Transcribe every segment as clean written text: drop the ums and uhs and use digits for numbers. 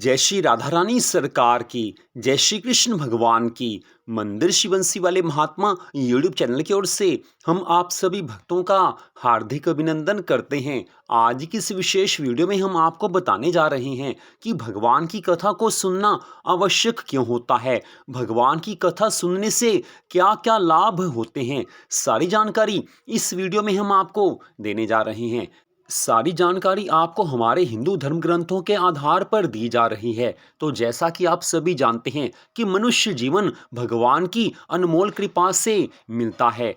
जय श्री राधा रानी सरकार की, जय श्री कृष्ण भगवान की। मंदिर शिवंशी वाले महात्मा यूट्यूब चैनल की ओर से हम आप सभी भक्तों का हार्दिक अभिनंदन करते हैं। आज की इस विशेष वीडियो में हम आपको बताने जा रहे हैं कि भगवान की कथा को सुनना आवश्यक क्यों होता है, भगवान की कथा सुनने से क्या क्या लाभ होते हैं। सारी जानकारी इस वीडियो में हम आपको देने जा रहे हैं। सारी जानकारी आपको हमारे हिंदू धर्म ग्रंथों के आधार पर दी जा रही है। तो जैसा कि आप सभी जानते हैं कि मनुष्य जीवन भगवान की अनमोल कृपा से मिलता है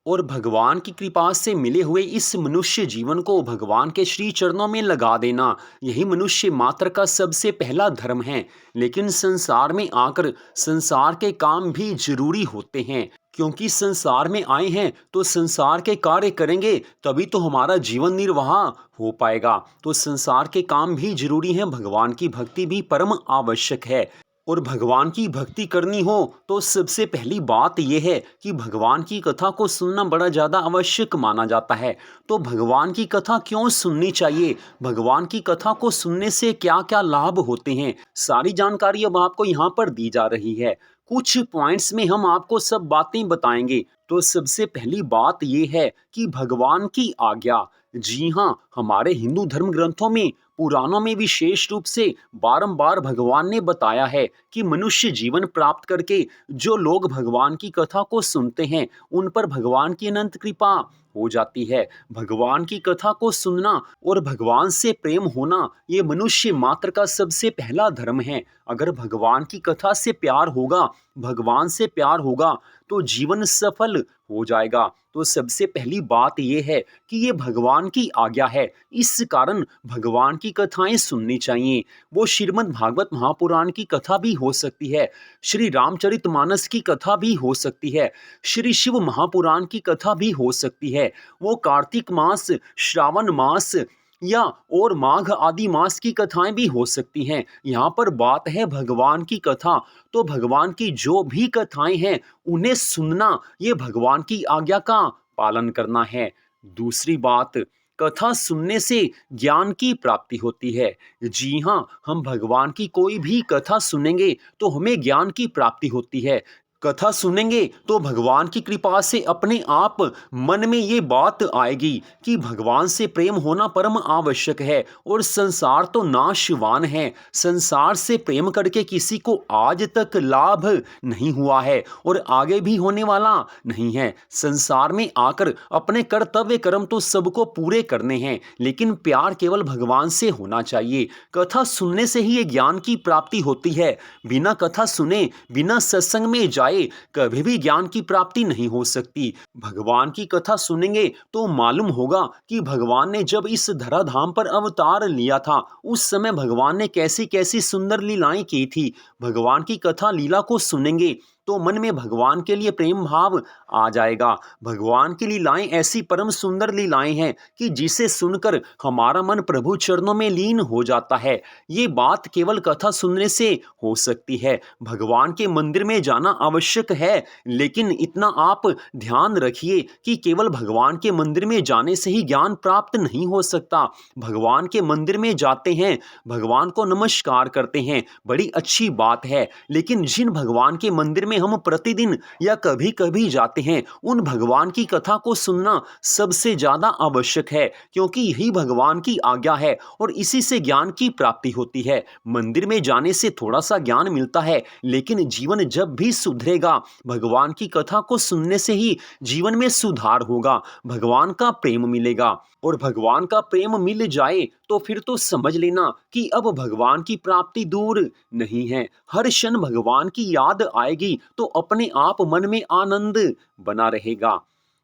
और भगवान की कृपा से मिले हुए इस मनुष्य जीवन को भगवान के श्री चरणों में लगा देना, यही मनुष्य मात्र का सबसे पहला धर्म है। लेकिन संसार में आकर संसार के काम भी जरूरी होते हैं, क्योंकि संसार में आए हैं तो संसार के कार्य करेंगे तभी तो हमारा जीवन निर्वाह हो पाएगा। तो संसार के काम भी जरूरी हैं, भगवान की भक्ति भी परम आवश्यक है। और भगवान की भक्ति करनी हो तो सबसे पहली बात यह है कि भगवान की कथा को सुनना बड़ा ज़्यादा आवश्यक माना जाता है। तो भगवान की कथा क्यों सुननी चाहिए, भगवान की कथा को सुनने से क्या क्या लाभ होते हैं, सारी जानकारी अब आपको यहाँ पर दी जा रही है। कुछ पॉइंट्स में हम आपको सब बातें बताएंगे। तो सबसे पहली बात यह है कि भगवान की आज्ञा। जी हाँ, हमारे हिंदू धर्म ग्रंथों में, पुराणों में विशेष रूप से बारंबार भगवान ने बताया है कि मनुष्य जीवन प्राप्त करके जो लोग भगवान की कथा को सुनते हैं उन पर भगवान की अनंत कृपा हो जाती है। भगवान की कथा को सुनना और भगवान से प्रेम होना ये मनुष्य मात्र का सबसे पहला धर्म है। अगर भगवान की कथा से प्यार होगा, भगवान से प्यार होगा तो जीवन सफल हो जाएगा। तो सबसे पहली बात यह है कि ये भगवान की आज्ञा है, इस कारण भगवान की कथाएं सुननी चाहिए। वो श्रीमद् भागवत महापुराण की कथा भी हो सकती है, श्री रामचरितमानस की कथा भी हो सकती है, श्री शिव महापुराण की कथा भी हो सकती है, वो कार्तिक मास, श्रावण मास या और माघ आदि मास की कथाएं भी हो सकती हैं। यहाँ पर बात है भगवान की कथा। तो भगवान की जो भी कथाएं हैं उन्हें सुनना, ये भगवान की आज्ञा का पालन करना है। दूसरी बात, कथा सुनने से ज्ञान की प्राप्ति होती है। जी हाँ, हम भगवान की कोई भी कथा सुनेंगे तो हमें ज्ञान की प्राप्ति होती है। कथा सुनेंगे तो भगवान की कृपा से अपने आप मन में ये बात आएगी कि भगवान से प्रेम होना परम आवश्यक है और संसार तो नाशवान है। संसार से प्रेम करके किसी को आज तक लाभ नहीं हुआ है और आगे भी होने वाला नहीं है। संसार में आकर अपने कर्तव्य कर्म तो सबको पूरे करने हैं, लेकिन प्यार केवल भगवान से होना चाहिए। कथा सुनने से ही ये ज्ञान की प्राप्ति होती है। बिना कथा सुने, बिना सत्संग में जाए कभी भी ज्ञान की प्राप्ति नहीं हो सकती। भगवान की कथा सुनेंगे तो मालूम होगा कि भगवान ने जब इस धराधाम पर अवतार लिया था उस समय भगवान ने कैसी कैसी सुंदर लीलाएं की थी। भगवान की कथा लीला को सुनेंगे तो मन में भगवान के लिए प्रेम भाव आ जाएगा। भगवान की लीलाएं ऐसी परम सुंदर लीलाएं हैं कि जिसे सुनकर हमारा मन प्रभु चरणों में लीन हो जाता है। ये बात केवल कथा सुनने से हो सकती है। भगवान के मंदिर में जाना आवश्यक है, लेकिन इतना आप ध्यान रखिए कि केवल भगवान के मंदिर में जाने से ही ज्ञान प्राप्त नहीं हो सकता। भगवान के मंदिर में जाते हैं, भगवान को नमस्कार करते हैं, बड़ी अच्छी बात है, लेकिन जिन भगवान के मंदिर में हम प्रतिदिन या कभी कभी जाते हैं उन भगवान की कथा को सुनना सबसे ज्यादा आवश्यक है, क्योंकि यही भगवान की आज्ञा है और इसी से ज्ञान की प्राप्ति होती है। मंदिर में जाने से थोड़ा सा ज्ञान मिलता है, लेकिन जीवन जब भी सुधरेगा भगवान की कथा को सुनने से ही जीवन में सुधार होगा, भगवान का प्रेम मिलेगा। और भगवान का प्रेम मिल जाए तो फिर तो समझ लेना कि अब भगवान की प्राप्ति दूर नहीं है। हर क्षण भगवान की याद आएगी तो अपने आप मन में आनंद बना रहेगा।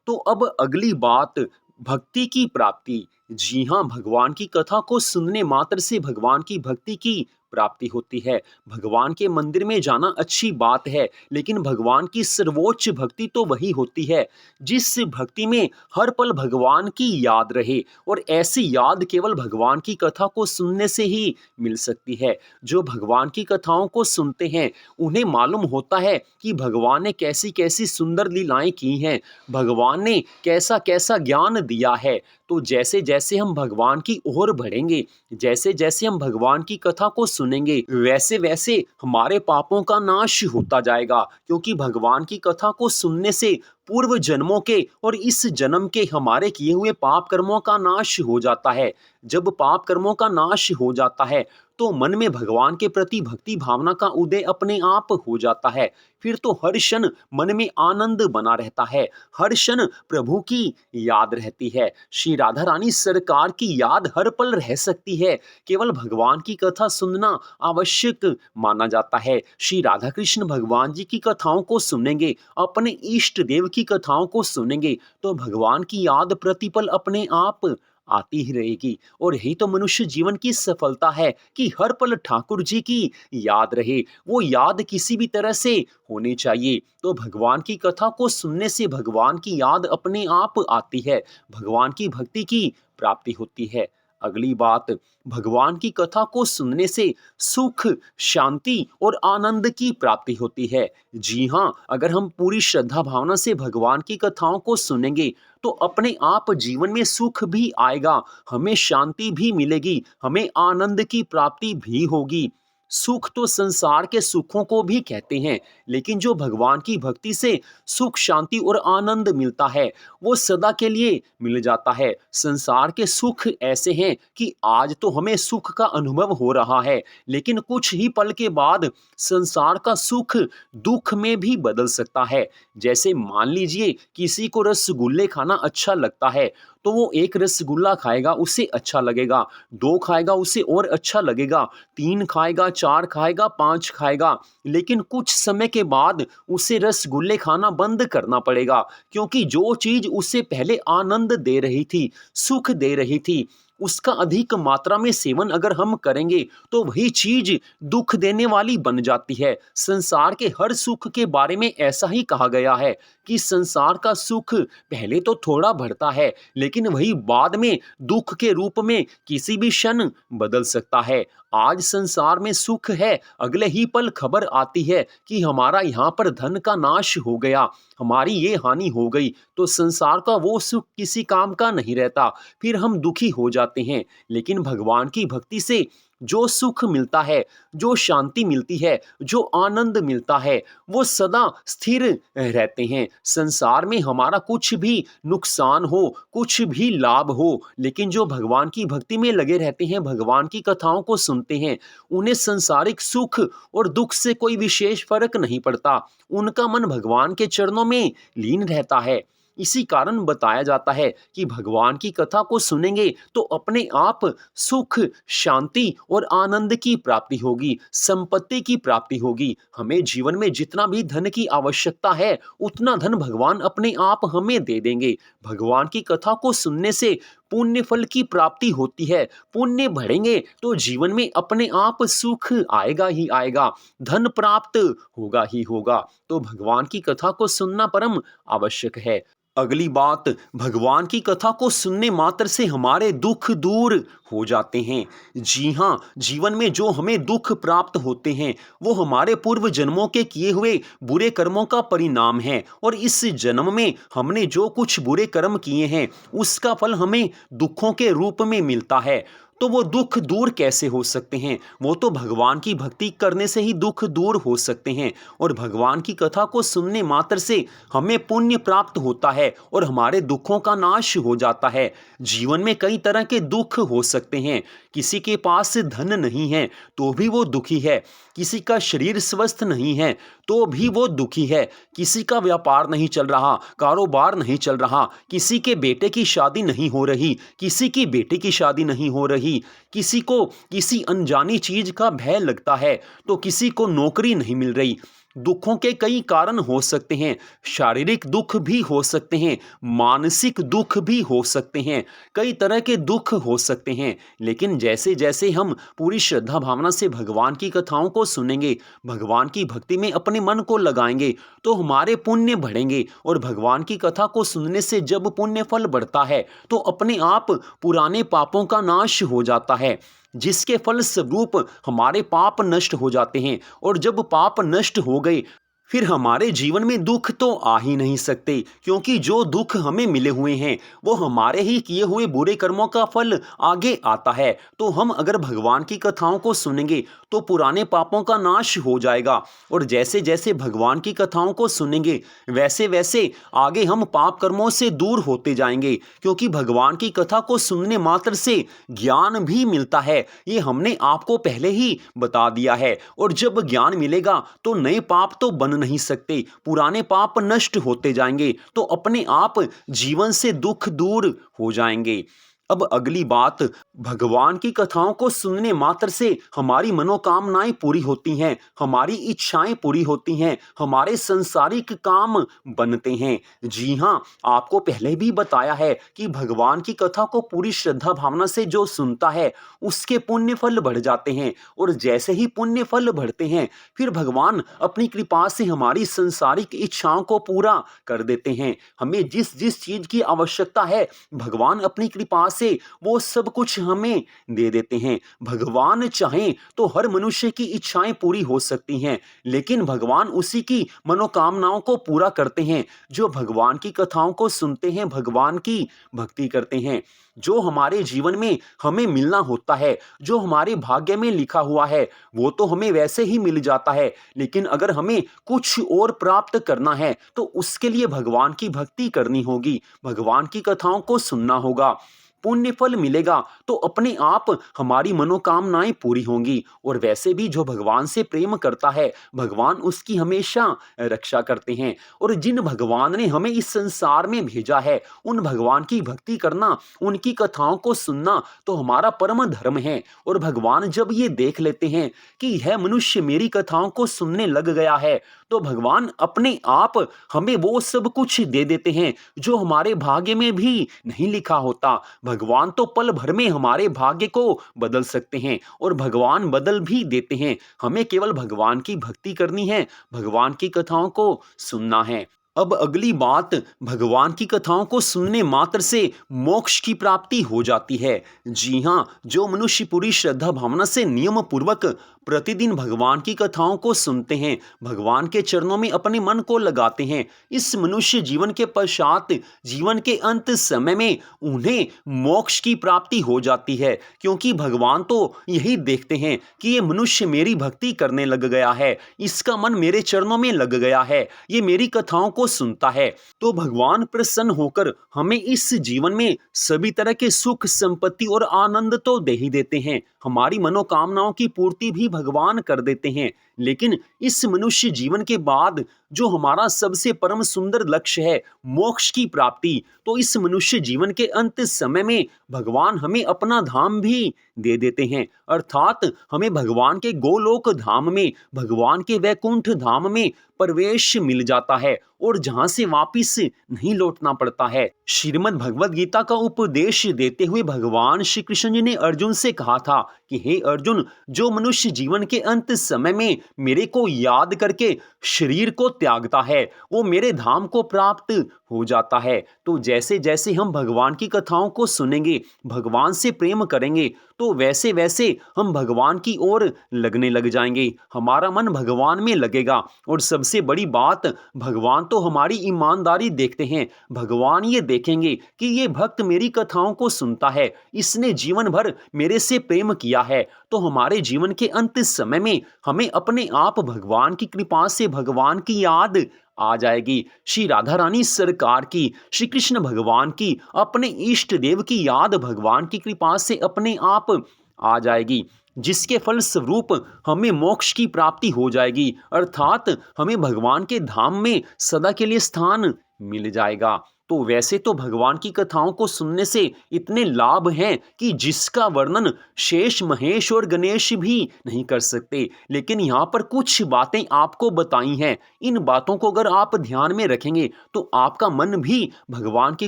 तो अब अगली बात, भक्ति की प्राप्ति। जी हाँ, भगवान की कथा को सुनने मात्र से भगवान की भक्ति की प्राप्ति होती है। भगवान के मंदिर में जाना अच्छी बात है, लेकिन भगवान की सर्वोच्च भक्ति तो वही होती है जिस भक्ति में हर पल भगवान की याद रहे, और ऐसी याद केवल भगवान की कथा को सुनने से ही मिल सकती है। जो भगवान की कथाओं को सुनते हैं उन्हें मालूम होता है कि भगवान ने कैसी कैसी सुंदर लीलाएं की हैं, भगवान ने कैसा कैसा ज्ञान दिया है। तो जैसे जैसे हम भगवान की ओर बढ़ेंगे, जैसे जैसे हम भगवान की कथा को सुनेंगे, वैसे वैसे हमारे पापों का नाश होता जाएगा, क्योंकि भगवान की कथा को सुनने से पूर्व जन्मों के और इस जन्म के हमारे किए हुए पाप कर्मों का नाश हो जाता है। जब पाप कर्मों का नाश हो जाता है तो मन में भगवान के प्रति भक्ति भावना का उदय अपने आप हो जाता है। फिर तो हर क्षण मन में आनंद बना रहता है, हर क्षण प्रभु की याद रहती है। श्री राधा रानी सरकार की याद हर पल रह सकती है। केवल भगवान की कथा सुनना आवश्यक माना जाता है। श्री राधा कृष्ण भगवान जी की कथाओं को सुनेंगे, अपने इष्ट देव की कथाओं को सुनेंगे, तो भगवान की याद प्रतिपल अपने आप आती ही रहेगी। और यही तो मनुष्य जीवन की सफलता है कि हर पल ठाकुर जी की याद रहे। वो याद किसी भी तरह से होनी चाहिए। तो भगवान की कथा को सुनने से भगवान की याद अपने आप आती है, भगवान की भक्ति की प्राप्ति होती है। अगली बात, भगवान की कथा को सुनने से सुख, शांति और आनंद की प्राप्ति होती है। जी हाँ, अगर हम पूरी श्रद्धा भावना से भगवान की कथाओं को सुनेंगे तो अपने आप जीवन में सुख भी आएगा, हमें शांति भी मिलेगी, हमें आनंद की प्राप्ति भी होगी। सुख तो संसार के सुखों को भी कहते हैं, लेकिन जो भगवान की भक्ति से सुख, शांति और आनंद मिलता है, वो सदा के लिए मिल जाता है। संसार के सुख ऐसे हैं कि आज तो हमें सुख का अनुभव हो रहा है, लेकिन कुछ ही पल के बाद संसार का सुख दुख में भी बदल सकता है। जैसे मान लीजिए किसी को रसगुल्ले खाना अच्छा लगता है, तो वो एक रसगुल्ला खाएगा उसे अच्छा लगेगा, 2 खाएगा उसे और अच्छा लगेगा, 3 खाएगा, 4 खाएगा, 5 खाएगा, लेकिन कुछ समय के बाद उसे रसगुल्ले खाना बंद करना पड़ेगा, क्योंकि जो चीज़ उसे पहले आनंद दे रही थी, सुख दे रही थी, उसका अधिक मात्रा में सेवन अगर हम करेंगे तो वही चीज दुख देने वाली बन जाती है। संसार के हर सुख के बारे में ऐसा ही कहा गया है कि संसार का सुख पहले तो थोड़ा बढ़ता है, लेकिन वही बाद में दुख के रूप में किसी भी क्षण बदल सकता है। आज संसार में सुख है, अगले ही पल खबर आती है कि हमारा यहाँ पर धन का नाश हो गया, हमारी ये हानि हो गई, तो संसार का वो सुख किसी काम का नहीं रहता, फिर हम दुखी हो जाते हैं। लेकिन भगवान की भक्ति से जो सुख मिलता है, जो शांति मिलती है, जो आनंद मिलता है, वो सदा स्थिर रहते हैं। संसार में हमारा कुछ भी नुकसान हो, कुछ भी लाभ हो, लेकिन जो भगवान की भक्ति में लगे रहते हैं, भगवान की कथाओं को सुनते हैं, उन्हें सांसारिक सुख और दुख से कोई विशेष फर्क नहीं पड़ता। उनका मन भगवान के चरणों में लीन रहता है। इसी कारण बताया जाता है कि भगवान की कथा को सुनेंगे तो अपने आप सुख, शांति और आनंद की प्राप्ति होगी, संपत्ति की प्राप्ति होगी। हमें जीवन में जितना भी धन की आवश्यकता है, उतना धन भगवान अपने आप हमें दे देंगे। भगवान की कथा को सुनने से पुण्य फल की प्राप्ति होती है। पुण्य बढ़ेंगे तो जीवन में अपने आप सुख आएगा ही आएगा, धन प्राप्त होगा ही होगा। तो भगवान की कथा को सुनना परम आवश्यक है। अगली बात, भगवान की कथा को सुनने मात्र से हमारे दुख दूर हो जाते हैं। जी हाँ, जीवन में जो हमें दुख प्राप्त होते हैं वो हमारे पूर्व जन्मों के किए हुए बुरे कर्मों का परिणाम है, और इस जन्म में हमने जो कुछ बुरे कर्म किए हैं उसका फल हमें दुखों के रूप में मिलता है। तो वो दुख दूर कैसे हो सकते हैं? वो तो भगवान की भक्ति करने से ही दुख दूर हो सकते हैं। और भगवान की कथा को सुनने मात्र से हमें पुण्य प्राप्त होता है और हमारे दुखों का नाश हो जाता है। जीवन में कई तरह के दुख हो सकते हैं। किसी के पास धन नहीं है तो भी वो दुखी है, किसी का शरीर स्वस्थ नहीं है तो भी वो दुखी है, किसी का व्यापार नहीं चल रहा, कारोबार नहीं चल रहा, किसी के बेटे की शादी नहीं हो रही, किसी की बेटी की शादी नहीं हो रही, किसी को किसी अनजानी चीज का भय लगता है, तो किसी को नौकरी नहीं मिल रही। दुखों के कई कारण हो सकते हैं, शारीरिक दुख भी हो सकते हैं, मानसिक दुख भी हो सकते हैं, कई तरह के दुख हो सकते हैं। लेकिन जैसे जैसे हम पूरी श्रद्धा भावना से भगवान की कथाओं को सुनेंगे, भगवान की भक्ति में अपने मन को लगाएंगे, तो हमारे पुण्य बढ़ेंगे। और भगवान की कथा को सुनने से जब पुण्य फल बढ़ता है तो अपने आप पुराने पापों का नाश हो जाता है, जिसके फल स्वरूप हमारे पाप नष्ट हो जाते हैं। और जब पाप नष्ट हो गए फिर हमारे जीवन में दुख तो आ ही नहीं सकते, क्योंकि जो दुख हमें मिले हुए हैं वो हमारे ही किए हुए बुरे कर्मों का फल आगे आता है। तो हम अगर भगवान की कथाओं को सुनेंगे तो पुराने पापों का नाश हो जाएगा, और जैसे जैसे भगवान की कथाओं को सुनेंगे वैसे वैसे आगे हम पाप कर्मों से दूर होते जाएंगे, क्योंकि भगवान की कथा को सुनने मात्र से ज्ञान भी मिलता है। ये हमने आपको पहले ही बता दिया है। और जब ज्ञान मिलेगा तो नए पाप तो बन नहीं सकते, पुराने पाप नष्ट होते जाएंगे, तो अपने आप जीवन से दुख दूर हो जाएंगे। अब अगली बात, भगवान की कथाओं को सुनने मात्र से हमारी मनोकामनाएं पूरी होती हैं, हमारी इच्छाएं पूरी होती हैं, हमारे संसारिक काम बनते हैं। जी हाँ, आपको पहले भी बताया है कि भगवान की कथा को पूरी श्रद्धा भावना से जो सुनता है उसके पुण्य फल बढ़ जाते हैं, और जैसे ही पुण्य फल बढ़ते हैं फिर भगवान अपनी कृपा से हमारी संसारिक इच्छाओं को पूरा कर देते हैं। हमें जिस जिस चीज की आवश्यकता है भगवान अपनी कृपा से वो सब कुछ हमें दे देते हैं। भगवान चाहें तो हर मनुष्य की इच्छाएं पूरी हो सकती हैं, लेकिन भगवान उसी की मनोकामनाओं को पूरा करते हैं जो भगवान की कथाओं को सुनते हैं, भगवान की भक्ति करते हैं। जो हमारे जीवन में हमें मिलना होता है, जो हमारे भाग्य में लिखा हुआ है, वो तो हमें वैसे ही मिल जाता है, लेकिन अगर हमें कुछ और प्राप्त करना है तो उसके लिए भगवान की भक्ति करनी होगी, भगवान की कथाओं को सुनना होगा। पुण्य फल मिलेगा तो अपने आप हमारी मनोकामनाएं पूरी होंगी। और वैसे भी जो भगवान से प्रेम करता है भगवान उसकी हमेशा रक्षा करते हैं। और जिन भगवान ने हमें इस संसार में भेजा है उन भगवान की भक्ति करना, उनकी कथाओं को सुनना तो हमारा परम धर्म है। और भगवान जब ये देख लेते हैं कि यह मनुष्य मेरी कथाओं को सुनने लग गया है तो भगवान अपने आप हमें वो सब कुछ दे देते हैं जो हमारे भाग्य में भी नहीं लिखा होता। भगवान तो पल भर में हमारे भाग्य को बदल सकते हैं, और भगवान बदल भी देते हैं। हमें केवल भगवान की भक्ति करनी है, भगवान की कथाओं को सुनना है। अब अगली बात, भगवान की कथाओं को सुनने मात्र से मोक्ष की प्राप्ति हो जाती है। जी हाँ, जो मनुष्य पूरी श्रद्धा भावना से नियम पूर्वक प्रतिदिन भगवान की कथाओं को सुनते हैं, भगवान के चरणों में अपने मन को लगाते हैं, इस मनुष्य जीवन के पश्चात जीवन के अंत समय में उन्हें मोक्ष की प्राप्ति हो जाती है, क्योंकि भगवान तो यही देखते हैं कि ये मनुष्य मेरी भक्ति करने लग गया है, इसका मन मेरे चरणों में लग गया है, ये मेरी कथाओं को सुनता है। तो भगवान प्रसन्न होकर हमें इस जीवन में सभी तरह के सुख, संपत्ति और आनंद तो दे ही देते हैं, हमारी मनोकामनाओं की पूर्ति भी भगवान कर देते हैं। लेकिन इस मनुष्य जीवन के बाद जो हमारा सबसे परम सुंदर लक्ष्य है, मोक्ष की प्राप्ति, तो इस मनुष्य जीवन के अंत समय में भगवान हमें अपना धाम भी दे देते हैं, अर्थात हमें भगवान के गोलोक धाम में, भगवान के वैकुंठ धाम में प्रवेश मिल जाता है, और जहां से वापिस नहीं लौटना पड़ता है। श्रीमद् भगवद गीता का उपदेश देते हुए भगवान श्री कृष्ण जी ने अर्जुन से कहा था कि हे अर्जुन, जो मनुष्य जीवन के अंत समय में मेरे को याद करके शरीर को त्यागता है वो मेरे धाम को प्राप्त हो जाता है। तो जैसे जैसे हम भगवान की कथाओं को सुनेंगे, भगवान से प्रेम करेंगे, तो वैसे वैसे हम भगवान की ओर लगने लग जाएंगे, हमारा मन भगवान में लगेगा। और सबसे बड़ी बात, भगवान तो हमारी ईमानदारी देखते हैं, भगवान ये देखेंगे कि ये भक्त मेरी कथाओं को सुनता है, इसने जीवन भर मेरे से प्रेम किया है, तो हमारे जीवन के अंत समय में हमें अपने आप भगवान की कृपा से भगवान की याद आ जाएगी। श्री राधा रानी सरकार की, श्री कृष्ण भगवान की, अपने इष्ट देव की याद भगवान की कृपा से अपने आप आ जाएगी, जिसके फल स्वरूप हमें मोक्ष की प्राप्ति हो जाएगी, अर्थात हमें भगवान के धाम में सदा के लिए स्थान मिल जाएगा। तो वैसे तो भगवान की कथाओं को सुनने से इतने लाभ हैं कि जिसका वर्णन शेष, महेश और गणेश भी नहीं कर सकते, लेकिन यहाँ पर कुछ बातें आपको बताई हैं। इन बातों को अगर आप ध्यान में रखेंगे तो आपका मन भी भगवान की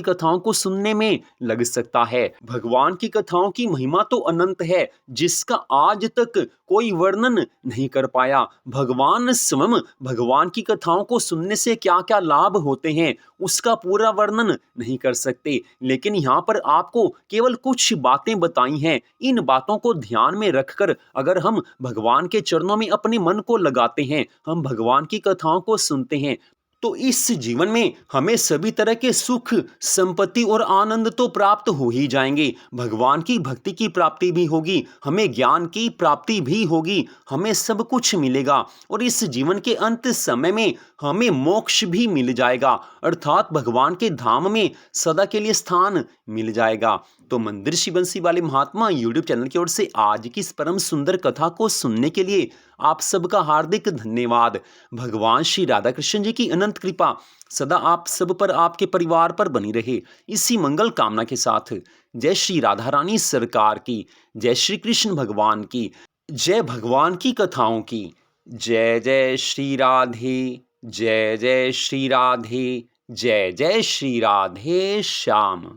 कथाओं को सुनने में लग सकता है। भगवान की कथाओं की महिमा तो अनंत है, जिसका आज तक कोई वर्णन नहीं कर पाया। भगवान स्वयं भगवान की कथाओं को सुनने से क्या क्या लाभ होते हैं उसका पूरा वर्णन वर्णन नहीं कर सकते, लेकिन यहाँ पर आपको केवल कुछ बातें बताई हैं। इन बातों को ध्यान में रखकर अगर हम भगवान के चरणों में अपने मन को लगाते हैं, हम भगवान की कथाओं को सुनते हैं, तो इस जीवन में हमें सभी तरह के सुख, संपत्ति और आनंद तो प्राप्त हो ही जाएँगे। भगवान की भक्ति की प्राप्ति भी होगी, हमें ज्ञान की प्राप्ति भी होगी, हमें सब कुछ मिलेगा और इस जीवन के अंत समय में हमें मोक्ष भी मिल जाएगा, अर्थात भगवान के धाम में सदा के लिए स्थान मिल जाएगा। तो मंदिर शिव बंसी वाले महात्मा यूट्यूब चैनल की ओर से आज की इस परम सुंदर कथा को सुनने के लिए आप सबका हार्दिक धन्यवाद। भगवान श्री राधा कृष्ण जी की अनंत कृपा सदा आप सब पर, आपके परिवार पर बनी रहे, इसी मंगल कामना के साथ जय श्री राधा रानी सरकार की, जय श्री कृष्ण भगवान की, जय भगवान की कथाओं की। जय जय श्री राधे, जय जय श्री राधे, जय जय श्री राधे श्याम।